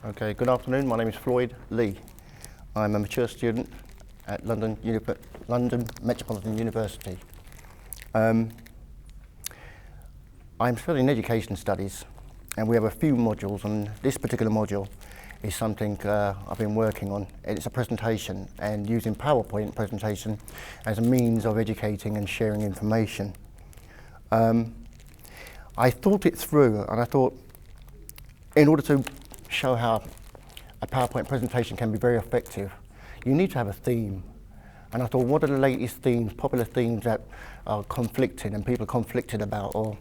Okay, good afternoon. My name is Floyd Lee. I'm a mature student at London Metropolitan University. I'm studying education studies, and we have a few modules, and this particular module is something I've been working on. It's a presentation, and using PowerPoint presentation as a means of educating and sharing information. I thought it through, and I thought, in order to show how a PowerPoint presentation can be very effective, you need to have a theme. And I thought, what are the latest themes, popular themes that are conflicting and people are conflicted about or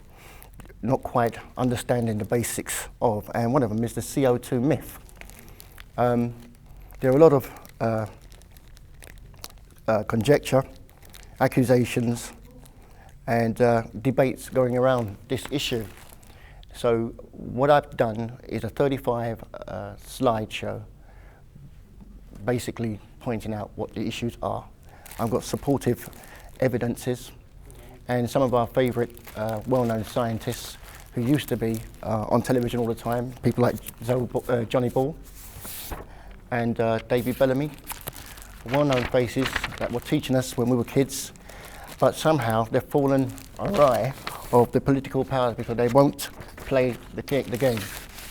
not quite understanding the basics of, and one of them is the CO2 myth. There are a lot of conjecture, accusations, and debates going around this issue. So what I've done is a 35 slideshow, basically pointing out what the issues are. I've got supportive evidences, and some of our favourite well-known scientists who used to be on television all the time, people like Johnny Ball and David Bellamy, well-known faces that were teaching us when we were kids, but somehow they've fallen awry of the political powers because they won't play the game.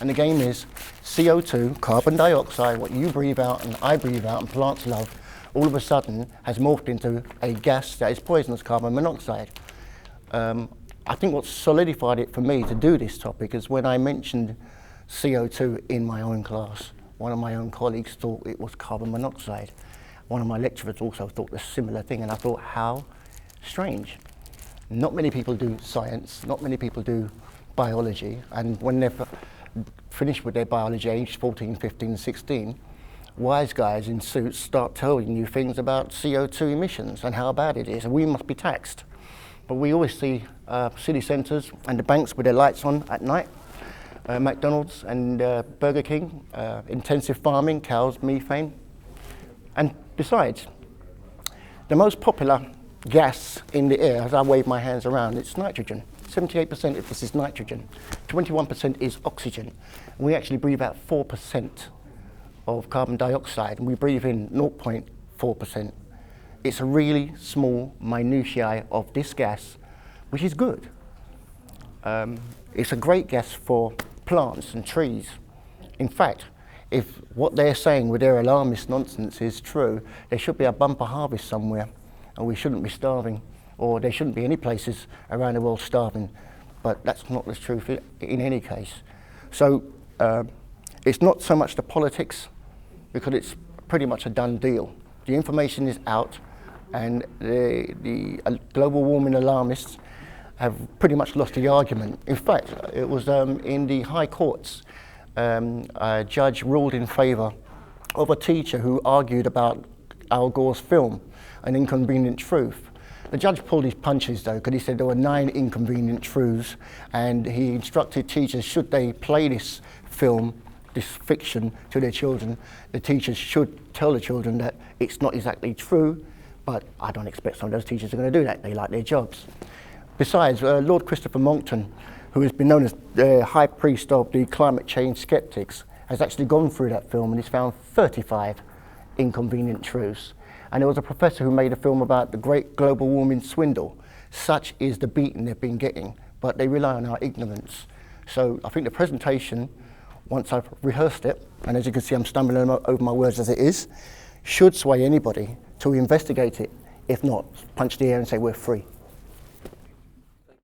And the game is CO2, carbon dioxide, what you breathe out and I breathe out and plants love, all of a sudden has morphed into a gas that is poisonous, carbon monoxide. I think what solidified it for me to do this topic is when I mentioned CO2 in my own class. One of my own colleagues thought it was carbon monoxide. One of my lecturers also thought a similar thing, and I thought, how strange. Not many people do science, not many people do biology, and when they've finished with their biology, age 14, 15, 16, wise guys in suits start telling you things about CO2 emissions and how bad it is, and we must be taxed. But we always see city centres and the banks with their lights on at night, McDonald's and Burger King, intensive farming, cows, methane. And besides, the most popular gas in the air, as I wave my hands around, it's nitrogen. 78% of this is nitrogen, 21% is oxygen. And we actually breathe out 4% of carbon dioxide, and we breathe in 0.4%. It's a really small minutiae of this gas, which is good. It's a great gas for plants and trees. In fact, if what they're saying with their alarmist nonsense is true, there should be a bumper harvest somewhere, and we shouldn't be starving, or there shouldn't be any places around the world starving, but that's not the truth in any case. So it's not so much the politics, because it's pretty much a done deal. The information is out, and the global warming alarmists have pretty much lost the argument. In fact, it was in the high courts, a judge ruled in favour of a teacher who argued about Al Gore's film, An Inconvenient Truth. The judge pulled his punches though, because he said there were 9 inconvenient truths, and he instructed teachers, should they play this film, this fiction, to their children, the teachers should tell the children that it's not exactly true, but I don't expect some of those teachers are going to do that. They like their jobs. Besides, Lord Christopher Monckton, who has been known as the high priest of the climate change skeptics, has actually gone through that film and he's found 35 inconvenient truths. And there was a professor who made a film about the great global warming swindle. Such is the beating they've been getting, but they rely on our ignorance. So I think the presentation, once I've rehearsed it, and as you can see I'm stumbling over my words as it is, should sway anybody to investigate it. If not, punch the air and say we're free.